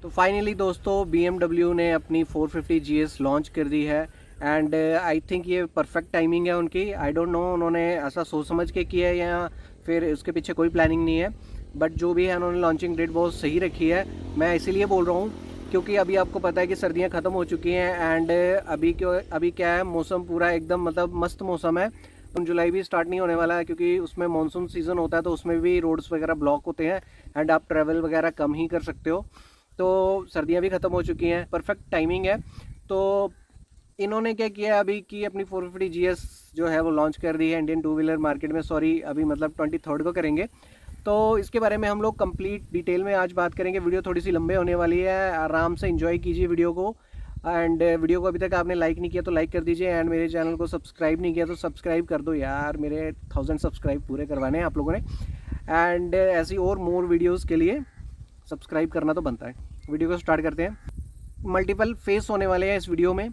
तो फाइनली दोस्तों BMW ने अपनी 450 GS लॉन्च कर दी है एंड आई थिंक ये परफेक्ट टाइमिंग है उनकी। आई डोंट नो उन्होंने ऐसा सोच समझ के किया है या फिर उसके पीछे कोई प्लानिंग नहीं है, बट जो भी है उन्होंने लॉन्चिंग डेट बहुत सही रखी है। मैं इसीलिए बोल रहा हूँ क्योंकि अभी आपको पता है कि सर्दियाँ ख़त्म हो चुकी हैं एंड अभी क्या है, मौसम पूरा एकदम मतलब मस्त मौसम है। जून जुलाई भी स्टार्ट नहीं होने वाला है क्योंकि उसमें मानसून सीज़न होता है, तो उसमें भी रोड्स वगैरह ब्लॉक होते हैं एंड आप ट्रैवल वगैरह कम ही कर सकते हो। तो सर्दियाँ भी ख़त्म हो चुकी हैं, परफेक्ट टाइमिंग है। तो इन्होंने क्या किया अभी कि अपनी 450 GS जो है वो लॉन्च कर दी है इंडियन टू व्हीलर मार्केट में। सॉरी, अभी मतलब 23 को करेंगे। तो इसके बारे में हम लोग कंप्लीट डिटेल में आज बात करेंगे। वीडियो थोड़ी सी लंबे होने वाली है, आराम से एंजॉय कीजिए वीडियो को। एंड वीडियो को अभी तक आपने लाइक नहीं किया तो लाइक कर दीजिए एंड मेरे चैनल को सब्सक्राइब नहीं किया तो सब्सक्राइब कर दो यार, मेरे 1000 सब्सक्राइब पूरे करवाने हैं आप लोगों ने। एंड ऐसी और मोर वीडियोज़ के लिए सब्सक्राइब करना तो बनता है। वीडियो को स्टार्ट करते हैं। मल्टीपल फेस होने वाले हैं इस वीडियो में।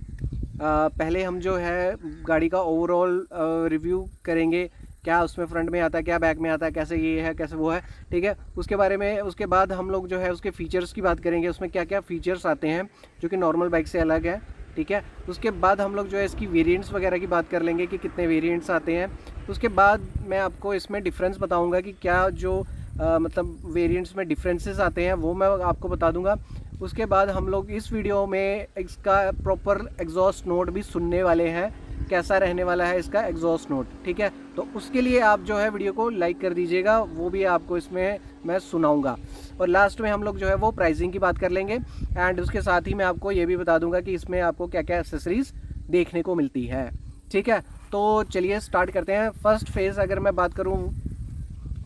पहले हम जो है गाड़ी का ओवरऑल रिव्यू करेंगे, क्या उसमें फ्रंट में आता है, क्या बैक में आता है, कैसे ये है कैसे वो है, ठीक है। उसके बारे में उसके बाद हम लोग जो है उसके फ़ीचर्स की बात करेंगे, उसमें क्या क्या फ़ीचर्स आते हैं जो कि नॉर्मल बाइक से अलग है, ठीक है। उसके बाद हम लोग जो है इसकी वेरिएंट्स वगैरह की बात कर लेंगे कि कितने वेरिएंट्स आते हैं। उसके बाद मैं आपको इसमें डिफरेंस बताऊँगा कि क्या जो मतलब वेरिएंट्स में डिफरेंसेस आते हैं वो मैं आपको बता दूंगा। उसके बाद हम लोग इस वीडियो में इसका प्रॉपर एग्जॉस्ट नोट भी सुनने वाले हैं, कैसा रहने वाला है इसका एग्जॉस्ट नोट, ठीक है। तो उसके लिए आप जो है वीडियो को लाइक कर दीजिएगा, वो भी आपको इसमें मैं सुनाऊंगा। और लास्ट में हम लोग जो है वो प्राइसिंग की बात कर लेंगे एंड उसके साथ ही मैं आपको ये भी बता दूंगा कि इसमें आपको क्या क्या एक्सेसरीज़ देखने को मिलती है, ठीक है। तो चलिए स्टार्ट करते हैं। फर्स्ट फेज़ अगर मैं बात करूँ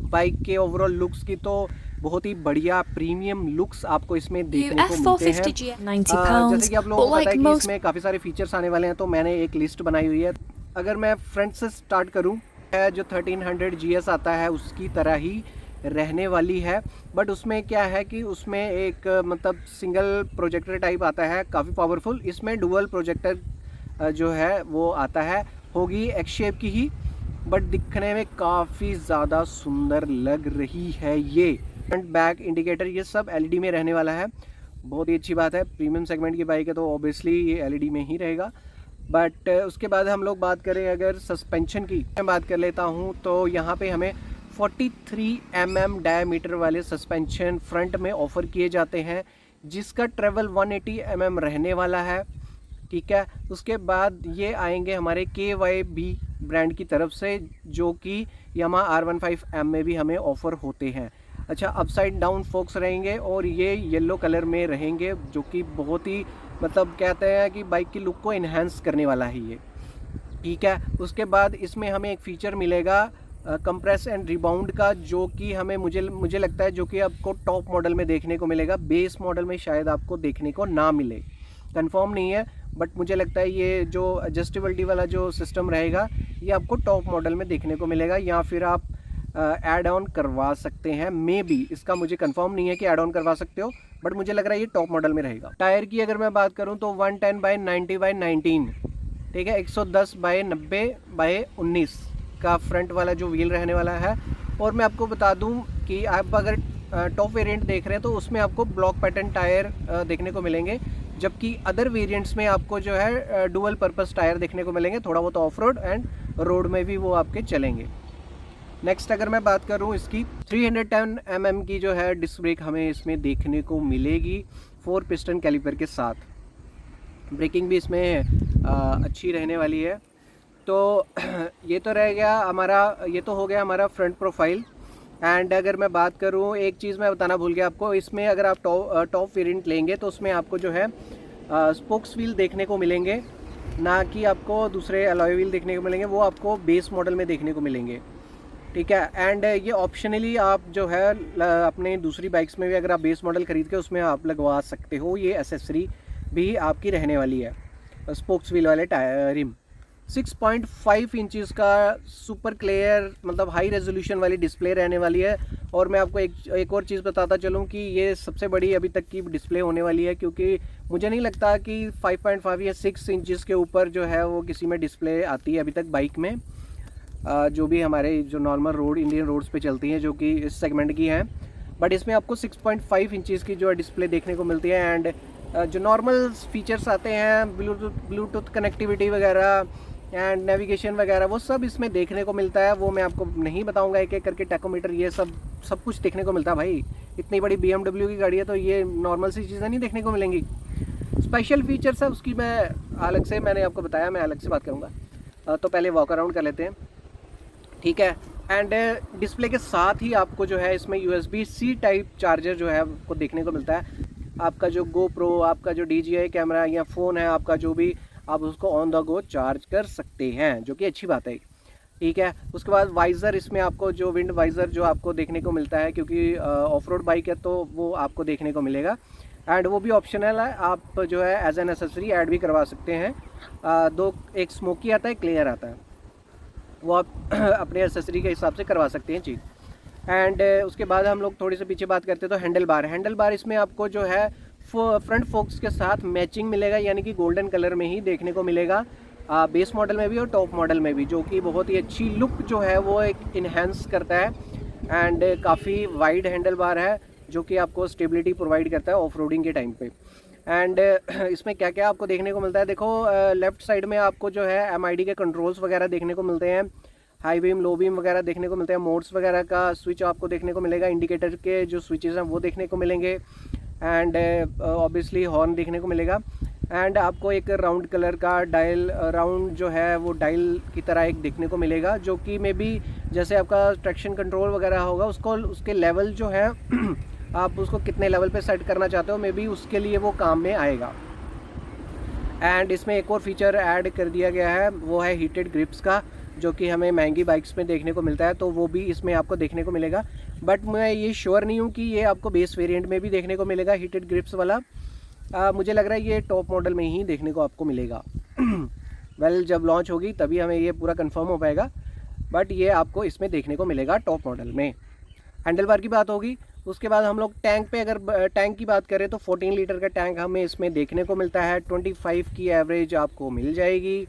बाइक के ओवरऑल लुक्स की, तो बहुत ही बढ़िया प्रीमियम लुक्स आपको इसमें देखने को मिलते हैं। जैसे कि आप लोगों को पता है कि इसमें काफ़ी सारे फीचर्स आने वाले हैं, तो मैंने एक लिस्ट बनाई हुई है। अगर मैं फ्रंट से स्टार्ट करूं, जो 1300 GS आता है उसकी तरह ही रहने वाली है, बट उसमें क्या है कि उसमें एक मतलब सिंगल प्रोजेक्टर टाइप आता है, काफ़ी पावरफुल। इसमें डुअल प्रोजेक्टर जो है वो आता है, होगी एक्स शेप की ही, बट दिखने में काफ़ी ज़्यादा सुंदर लग रही है। ये फ्रंट बैक इंडिकेटर ये सब LED में रहने वाला है, बहुत ही अच्छी बात है। प्रीमियम सेगमेंट की बाइक है तो ऑब्वियसली ये LED में ही रहेगा। बट उसके बाद हम लोग बात करें अगर सस्पेंशन की मैं बात कर लेता हूँ, तो यहाँ पे हमें 43 mm डायमीटर वाले सस्पेंशन फ्रंट में ऑफ़र किए जाते हैं, जिसका ट्रेवल 180 mm रहने वाला है, ठीक है। उसके बाद ये आएंगे हमारे KYB ब्रांड की तरफ से, जो कि यामाहा R15M में भी हमें ऑफ़र होते हैं। अच्छा, अपसाइड डाउन फोक्स रहेंगे और ये येलो कलर में रहेंगे, जो कि बहुत ही मतलब कहते हैं कि बाइक की लुक को इन्हेंस करने वाला है ये, ठीक है। उसके बाद इसमें हमें एक फ़ीचर मिलेगा कंप्रेस एंड रिबाउंड का, जो कि हमें मुझे लगता है जो कि आपको टॉप मॉडल में देखने को मिलेगा, बेस मॉडल में शायद आपको देखने को ना मिले, कंफर्म नहीं है। बट मुझे लगता है ये जो एडजस्टेबिलिटी वाला जो सिस्टम रहेगा ये आपको टॉप मॉडल में देखने को मिलेगा, या फिर आप ऐड ऑन करवा सकते हैं मे बी। इसका मुझे कंफर्म नहीं है कि ऐड ऑन करवा सकते हो, बट मुझे लग रहा है ये टॉप मॉडल में रहेगा। टायर की अगर मैं बात करूं तो 110/90/19, ठीक है, 110/90/19 का फ्रंट वाला जो व्हील रहने वाला है। और मैं आपको बता दूं कि आप अगर टॉप वेरिएंट देख रहे हैं तो उसमें आपको ब्लॉक पैटर्न टायर देखने को मिलेंगे, जबकि अदर वेरिएंट्स में आपको जो है डुअल पर्पस टायर देखने को मिलेंगे, थोड़ा बहुत ऑफ रोड एंड रोड में भी वो आपके चलेंगे। नेक्स्ट अगर मैं बात करूं इसकी 310 mm की जो है डिस्क ब्रेक हमें इसमें देखने को मिलेगी 4 पिस्टन कैलिपर के साथ। ब्रेकिंग भी इसमें अच्छी रहने वाली है। तो ये तो रह गया हमारा, ये तो हो गया हमारा फ्रंट प्रोफाइल। एंड अगर मैं बात करूं, एक चीज़ मैं बताना भूल गया आपको, इसमें अगर आप टॉप वेरिएंट लेंगे तो उसमें आपको जो है स्पोक्स व्हील देखने को मिलेंगे, ना कि आपको दूसरे अलॉय व्हील देखने को मिलेंगे, वो आपको बेस मॉडल में देखने को मिलेंगे, ठीक है। एंड ये ऑप्शनली आप जो है अपने दूसरी बाइक्स में भी अगर आप बेस मॉडल खरीद के उसमें आप लगवा सकते हो, ये एसेसरी भी आपकी रहने वाली है। स्पोक्स व्हील वाले टायर रिम 6.5 इंचज़ का सुपर क्लियर मतलब हाई रेजोल्यूशन वाली डिस्प्ले रहने वाली है। और मैं आपको एक और चीज़ बताता चलूँ कि ये सबसे बड़ी अभी तक की डिस्प्ले होने वाली है, क्योंकि मुझे नहीं लगता कि 5.5 या 6 इंचज़ के ऊपर जो है वो किसी में डिस्प्ले आती है अभी तक बाइक में, जो भी हमारे जो नॉर्मल रोड इंडियन रोड्स पे चलती हैं, जो कि इस सेगमेंट की हैं। बट इसमें आपको 6.5 इंचज़ की जो है डिस्प्ले देखने को मिलती है। एंड जो नॉर्मल फीचर्स आते हैं ब्लूटूथ कनेक्टिविटी वगैरह एंड नेविगेशन वगैरह वो सब इसमें देखने को मिलता है। वो मैं आपको नहीं बताऊंगा एक एक करके, टैकोमीटर ये सब कुछ देखने को मिलता है भाई। इतनी बड़ी BMW की गाड़ी है तो ये नॉर्मल सी चीज़ें नहीं देखने को मिलेंगी। स्पेशल फीचर्स है उसकी मैंने आपको बताया, मैं अलग से बात करूँगा। तो पहले वॉक अराउंड कर लेते हैं, ठीक है। एंड डिस्प्ले के साथ ही आपको जो है इसमें USB-C टाइप चार्जर जो है आपको देखने को मिलता है। आपका जो GoPro, आपका जो DJI कैमरा या फ़ोन है आपका, जो भी आप उसको ऑन द गो चार्ज कर सकते हैं, जो कि अच्छी बात है, ठीक है। उसके बाद वाइज़र, इसमें आपको जो विंड वाइज़र जो आपको देखने को मिलता है, क्योंकि ऑफ रोड बाइक है तो वो आपको देखने को मिलेगा। एंड वो भी ऑप्शनल है, आप जो है एज एन एसेसरी ऐड भी करवा सकते हैं। एक स्मोकी आता है, क्लियर आता है, वो आप अपने एसेसरी के हिसाब से करवा सकते हैं चीज़। एंड उसके बाद हम लोग थोड़ी से पीछे बात करते हैं तो हैंडल बार इसमें आपको जो है फ्रंट फोक्स के साथ मैचिंग मिलेगा, यानी कि गोल्डन कलर में ही देखने को मिलेगा बेस मॉडल में भी और टॉप मॉडल में भी, जो कि बहुत ही अच्छी लुक जो है वो एक इन्हेंस करता है। एंड काफ़ी वाइड हैंडल बार है जो कि आपको स्टेबिलिटी प्रोवाइड करता है ऑफ रोडिंग के टाइम पे। एंड इसमें क्या क्या आपको देखने को मिलता है, देखो लेफ़्ट साइड में आपको जो है MID के कंट्रोल्स वगैरह देखने को मिलते हैं, हाई बीम लो बीम वगैरह देखने को मिलते हैं, मोड्स वगैरह का स्विच आपको देखने को मिलेगा, इंडिकेटर के जो स्विचेस हैं वो देखने को मिलेंगे। एंड ऑब्वियसली हॉर्न देखने को मिलेगा। एंड आपको एक राउंड कलर का डायल, राउंड जो है वो डायल की तरह एक देखने को मिलेगा, जो कि मे बी जैसे आपका ट्रैक्शन कंट्रोल वगैरह होगा उसके लेवल जो है आप उसको कितने लेवल पे सेट करना चाहते हो, मे बी उसके लिए वो काम में आएगा। एंड इसमें एक और फीचर ऐड कर दिया गया है, वो है हीटेड ग्रिप्स का, जो कि हमें महंगी बाइक्स में देखने को मिलता है, तो वो भी इसमें आपको देखने को मिलेगा। बट मैं ये श्योर नहीं हूँ कि ये आपको बेस वेरिएंट में भी देखने को मिलेगा हीटेड ग्रिप्स वाला। मुझे लग रहा है ये टॉप मॉडल में ही देखने को आपको मिलेगा। वेल जब लॉन्च होगी तभी हमें ये पूरा कंफर्म हो पाएगा, बट ये आपको इसमें देखने को मिलेगा टॉप मॉडल में। हैंडल बार की बात होगी, उसके बाद हम लोग टैंक पे अगर टैंक की बात करें तो 14 लीटर का टैंक हमें इसमें देखने को मिलता है। 25 की एवरेज आपको मिल जाएगी,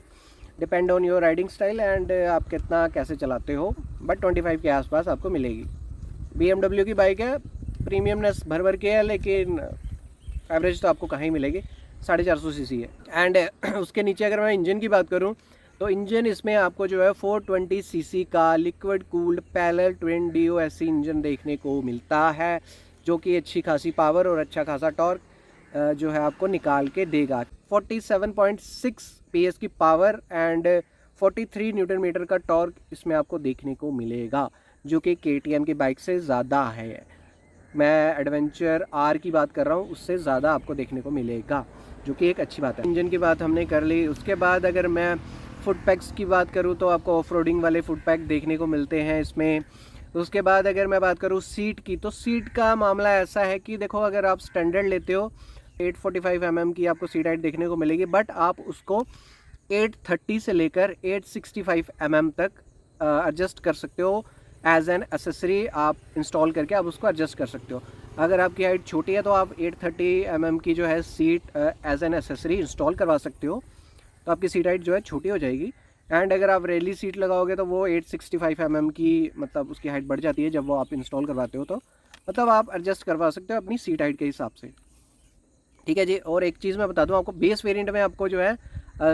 depend on your riding style and आप कितना कैसे चलाते हो, बट 25 के आसपास आपको मिलेगी। BMW की बाइक है, प्रीमियमनेस भर भर के है, लेकिन एवरेज तो आपको कहाँ ही मिलेगी, 450 सीसी है। एंड उसके नीचे अगर मैं इंजन की बात करूँ तो इंजन इसमें आपको जो है 420 सीसी का liquid cooled parallel twin DOSC engine देखने को मिलता है, जो कि अच्छी खासी पावर और अच्छा खासा टॉर्क जो है आपको निकाल के देगा। 47.6 PS की पावर एंड 43 न्यूटन मीटर का टॉर्क इसमें आपको देखने को मिलेगा, जो कि KTM की बाइक से ज़्यादा है। मैं एडवेंचर R की बात कर रहा हूँ, उससे ज़्यादा आपको देखने को मिलेगा, जो कि एक अच्छी बात है। इंजन की बात हमने कर ली। उसके बाद अगर मैं फुट पैक्स की बात करूँ तो आपको ऑफ रोडिंग वाले फुट पैक देखने को मिलते हैं इसमें। उसके बाद अगर मैं बात करूँ सीट की, तो सीट का मामला ऐसा है कि देखो अगर आप स्टैंडर्ड लेते हो 845 mm की आपको सीट हाइट देखने को मिलेगी, बट आप उसको 830 से लेकर 865 mm तक एडजस्ट कर सकते हो। एज एन एसेसरी आप इंस्टॉल करके आप उसको एडजस्ट कर सकते हो। अगर आपकी हाइट छोटी है तो आप 830 mm की जो है seat as an accessory install करवा सकते हो, तो आपकी सीट हाइट जो है छोटी हो जाएगी। एंड अगर आप रैली सीट लगाओगे तो वो 865 mm की मतलब उसकी हाइट बढ़ जाती है जब वो आप इंस्टॉल करवाते हो, तो मतलब आप एडजस्ट करवा सकते हो अपनी सीट हाइट के हिसाब से, ठीक है जी। और एक चीज़ मैं बता दूं आपको, बेस वेरिएंट में आपको जो है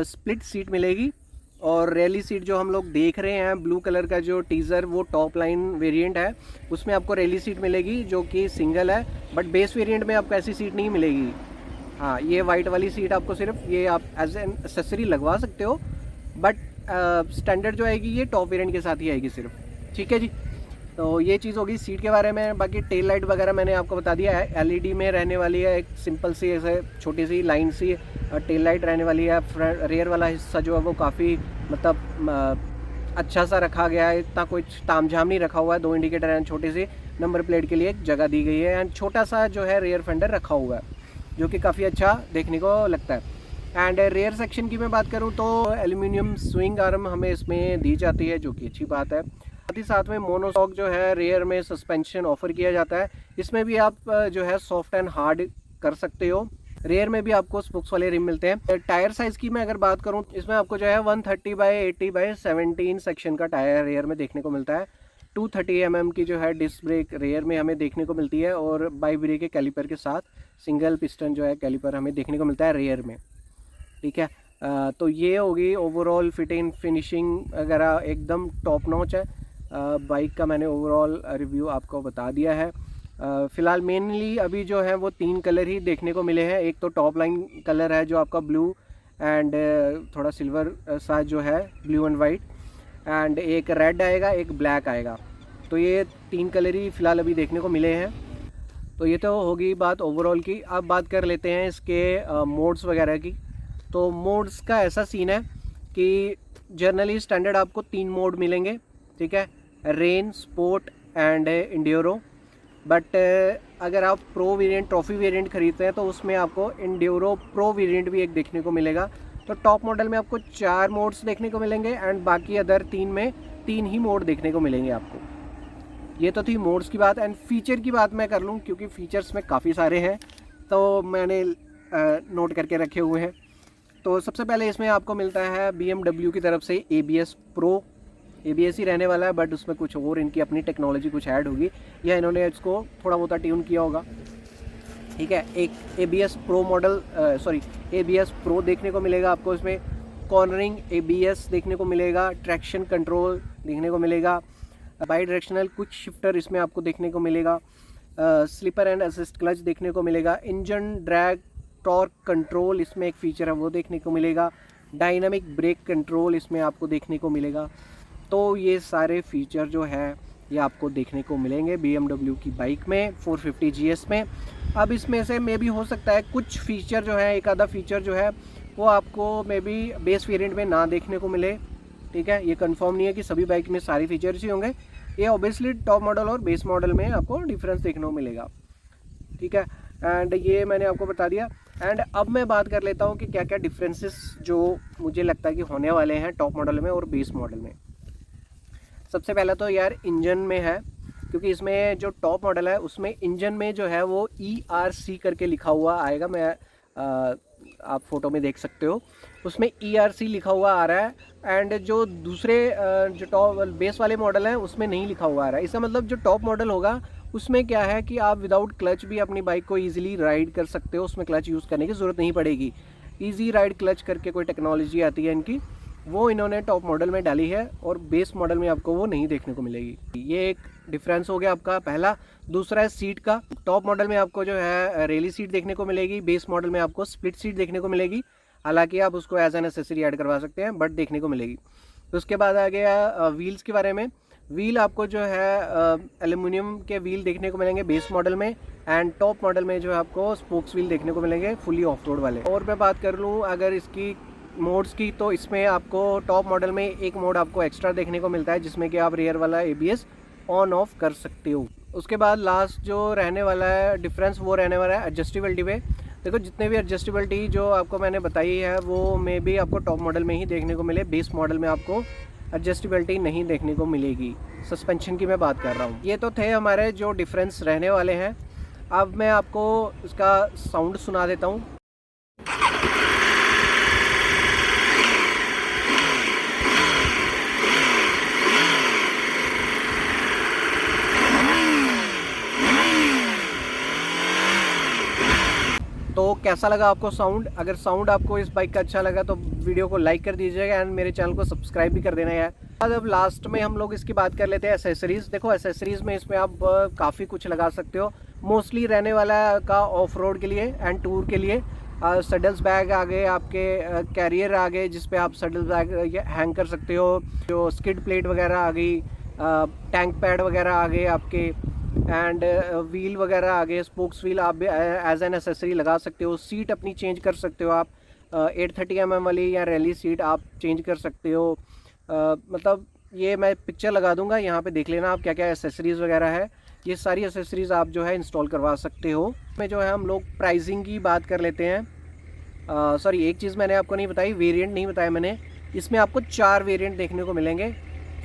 स्प्लिट सीट मिलेगी, और रैली सीट जो हम लोग देख रहे हैं ब्लू कलर का जो टीज़र, वो टॉप लाइन वेरिएंट है, उसमें आपको रैली सीट मिलेगी जो कि सिंगल है, बट बेस वेरिएंट में आपको ऐसी सीट नहीं मिलेगी। हाँ, ये वाइट वाली सीट आपको सिर्फ ये आप एज एन एक्सेसरी लगवा सकते हो, बट स्टैंडर्ड जो आएगी ये टॉप वेरिएंट के साथ ही आएगी सिर्फ, ठीक है जी। तो ये चीज़ होगी सीट के बारे में। बाकी टेल लाइट वगैरह मैंने आपको बता दिया है, LED में रहने वाली है, एक सिंपल सी ऐसे छोटी सी लाइन सी टेल लाइट रहने वाली है। फ्रंट रेयर वाला हिस्सा जो है वो काफ़ी मतलब अच्छा सा रखा गया है, इतना कुछ तामझाम नहीं रखा हुआ है। 2 इंडिकेटर एंड छोटी सी नंबर प्लेट के लिए एक जगह दी गई है, एंड छोटा सा जो है रेयर फेंडर रखा हुआ है, जो कि काफ़ी अच्छा देखने को लगता है। एंड रेयर सेक्शन की मैं बात करूं तो एल्यूमिनियम स्विंग आर्म हमें इसमें दी जाती है, जो कि अच्छी बात है। साथ ही साथ में मोनोशॉक जो है रेयर में सस्पेंशन ऑफर किया जाता है, इसमें भी आप जो है सॉफ्ट एंड हार्ड कर सकते हो। रेयर में भी आपको स्पोक्स वाले रिम मिलते हैं। टायर साइज़ की मैं अगर बात करूं, इसमें आपको जो है 130/80/17 सेक्शन का टायर रेयर में देखने को मिलता है, 230 की जो है डिस्क ब्रेक रेयर में हमें देखने को मिलती है, और बाई ब्रेक के कैलिपर के साथ सिंगल पिस्टन जो है कैलिपर हमें देखने को मिलता है रेयर में। ठीक है, तो ये होगी ओवरऑल फिट एंड फिनिशिंग वगैरह एकदम टॉप नॉच है। बाइक का मैंने ओवरऑल रिव्यू आपको बता दिया है। फ़िलहाल मेनली अभी जो है वो 3 कलर ही देखने को मिले हैं। एक तो टॉप लाइन कलर है जो आपका ब्लू एंड थोड़ा सिल्वर सा जो है, ब्लू एंड वाइट, एंड एक रेड आएगा, एक ब्लैक आएगा। तो ये 3 कलर ही फ़िलहाल अभी देखने को मिले हैं। तो ये तो होगी बात ओवरऑल की। अब बात कर लेते हैं इसके मोड्स वगैरह की। तो मोड्स का ऐसा सीन है कि जनरली स्टैंडर्ड आपको 3 मोड मिलेंगे। ठीक है, रेन, स्पोर्ट एंड इंड्योरो। बट अगर आप प्रो वेरिएंट, ट्रॉफी वेरिएंट खरीदते हैं तो उसमें आपको इंड्योरो प्रो वेरिएंट भी एक देखने को मिलेगा। तो टॉप मॉडल में आपको 4 मोड्स देखने को मिलेंगे एंड बाकी अदर 3 में 3 ही मोड देखने को मिलेंगे आपको। ये तो थी मोड्स की बात। एंड फीचर की बात मैं कर लूँ, क्योंकि फीचर्स में काफ़ी सारे हैं तो मैंने नोट करके रखे हुए हैं। तो सबसे पहले इसमें आपको मिलता है BMW की तरफ से ABS Pro। ABS ही रहने वाला है, बट उसमें कुछ और इनकी अपनी टेक्नोलॉजी कुछ ऐड होगी, या इन्होंने इसको थोड़ा बहुत ट्यून किया होगा। ठीक है, एक ABS Pro model ABS Pro देखने को मिलेगा आपको। इसमें कॉर्नरिंग ABS देखने को मिलेगा, ट्रैक्शन कंट्रोल देखने को मिलेगा, बाई डायरेक्शनल क्विक शिफ्टर इसमें आपको देखने को मिलेगा, स्लीपर एंड असिस्ट क्लच देखने को मिलेगा, इंजन ड्रैग टॉर्क कंट्रोल इसमें एक फ़ीचर है वो देखने को मिलेगा, डायनामिक ब्रेक कंट्रोल इसमें आपको देखने को मिलेगा। तो ये सारे फीचर जो है ये आपको देखने को मिलेंगे BMW की बाइक में 450 GS में। अब इसमें से मे भी हो सकता है कुछ फीचर जो है, एक आधा फीचर जो है वो आपको मे बी बेस वेरिएंट में ना देखने को मिले। ठीक है, ये कंफर्म नहीं है कि सभी बाइक में सारे फीचर्स ही होंगे। ये ऑब्वियसली टॉप मॉडल और बेस मॉडल में आपको डिफरेंस देखने को मिलेगा। ठीक है, एंड ये मैंने आपको बता दिया। एंड अब मैं बात कर लेता हूँ कि क्या क्या डिफरेंसेस जो मुझे लगता है कि होने वाले हैं टॉप मॉडल में और बेस मॉडल में। सबसे पहला तो यार इंजन में है, क्योंकि इसमें जो टॉप मॉडल है उसमें इंजन में जो है वो ERC करके लिखा हुआ आएगा। मैं आप फोटो में देख सकते हो, उसमें ERC लिखा हुआ आ रहा है। एंड जो दूसरे जो टॉप बेस वाले मॉडल हैं उसमें नहीं लिखा हुआ आ रहा है। इसका मतलब जो टॉप मॉडल होगा उसमें क्या है कि आप विदाउट क्लच भी अपनी बाइक को ईजिली राइड कर सकते हो। उसमें क्लच यूज़ करने की ज़रूरत नहीं पड़ेगी। ईजी राइड क्लच करके कोई टेक्नोलॉजी आती है इनकी, वो इन्होंने टॉप मॉडल में डाली है और बेस मॉडल में आपको वो नहीं देखने को मिलेगी। ये एक डिफरेंस हो गया आपका पहला। दूसरा है सीट का। टॉप मॉडल में आपको जो है रेली सीट देखने को मिलेगी, बेस मॉडल में आपको स्प्लिट सीट देखने को मिलेगी। हालांकि आप उसको एज एन एसेसरी ऐड करवा सकते हैं, बट देखने को मिलेगी। तो उसके बाद आ गया व्हील्स के बारे में। व्हील आपको जो है एल्यूमिनियम के व्हील देखने को मिलेंगे बेस मॉडल में, एंड टॉप मॉडल में जो है आपको स्पोक्स व्हील देखने को मिलेंगे फुली ऑफ रोड वाले। और मैं बात कर लूँ अगर इसकी मोड्स की, तो इसमें आपको टॉप मॉडल में एक मोड आपको एक्स्ट्रा देखने को मिलता है जिसमें कि आप रियर वाला ABS ऑन ऑफ कर सकते हो। उसके बाद लास्ट जो रहने वाला है डिफरेंस वो रहने वाला है एडजस्टेबिलिटी पे। देखो जितने भी एडजस्टेबिलिटी जो आपको मैंने बताई है वो में भी आपको टॉप मॉडल में ही देखने को मिले, बेस मॉडल में आपको एडजस्टेबिलिटी नहीं देखने को मिलेगी। सस्पेंशन की मैं बात कर रहा हूँ। ये तो थे हमारे जो डिफरेंस रहने वाले हैं। अब मैं आपको इसका साउंड सुना देता हूँ। तो कैसा लगा आपको साउंड? अगर साउंड आपको इस बाइक का अच्छा लगा तो वीडियो को लाइक कर दीजिएगा एंड मेरे चैनल को सब्सक्राइब भी कर देना यार। अब लास्ट में हम लोग इसकी बात कर लेते हैं एसेसरीज़। देखो एसेसरीज़ में इसमें आप काफ़ी कुछ लगा सकते हो। मोस्टली रहने वाला का ऑफ रोड के लिए एंड टूर के लिए। सडल्स बैग आ गए आपके, कैरियर आ गए जिस पे आप सडल बैग हैंग कर सकते हो। जो स्किड प्लेट वगैरह आ गई, टैंक पैड वगैरह आ गए आपके, एंड व्हील वगैरह आ गए। स्पोक्स व्हील आप एज एन एसेसरी लगा सकते हो। सीट अपनी चेंज कर सकते हो आप, 830 mm वाली या रैली सीट आप चेंज कर सकते हो। मतलब ये मैं पिक्चर लगा दूंगा, यहाँ पे देख लेना आप क्या क्या एसेसरीज़ वगैरह है। ये सारी एसेसरीज़ आप जो है इंस्टॉल करवा सकते हो। में जो है हम लोग प्राइसिंग की बात कर लेते हैं। सॉरी एक चीज़ मैंने आपको नहीं बताई, वेरिएंट नहीं बताया मैंने। इसमें आपको 4 वेरिएंट देखने को मिलेंगे।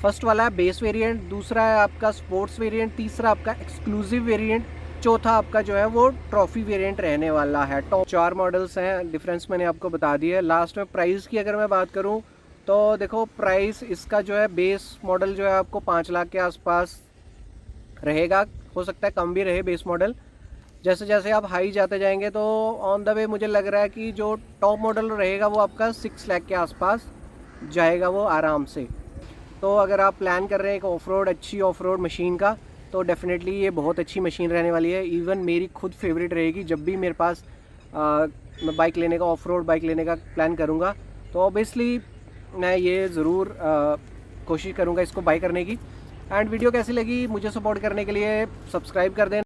फर्स्ट वाला है बेस वेरिएंट, दूसरा है आपका स्पोर्ट्स वेरिएंट, तीसरा आपका एक्सक्लूसिव वेरिएंट, चौथा आपका जो है वो ट्रॉफी वेरिएंट रहने वाला है। टॉप 4 मॉडल्स हैं, डिफरेंस मैंने आपको बता दिया है। लास्ट में प्राइस की अगर मैं बात करूं तो देखो प्राइस इसका जो है बेस मॉडल जो है आपको 5 लाख के आसपास रहेगा, हो सकता है कम भी रहे बेस मॉडल। जैसे जैसे आप हाई जाते जाएंगे तो ऑन द वे मुझे लग रहा है कि जो टॉप मॉडल रहेगा वो आपका 6 लाख के आसपास जाएगा वो आराम से। तो अगर आप प्लान कर रहे हैं एक ऑफ रोड, अच्छी ऑफ रोड मशीन का, तो डेफिनेटली ये बहुत अच्छी मशीन रहने वाली है। इवन मेरी खुद फेवरेट रहेगी। जब भी मेरे पास मैं बाइक लेने का, ऑफ रोड बाइक लेने का प्लान करूँगा तो ऑब्वियसली मैं ये ज़रूर कोशिश करूँगा इसको बाई करने की। एंड वीडियो कैसी लगी मुझे सपोर्ट करने के लिए सब्सक्राइब कर दें।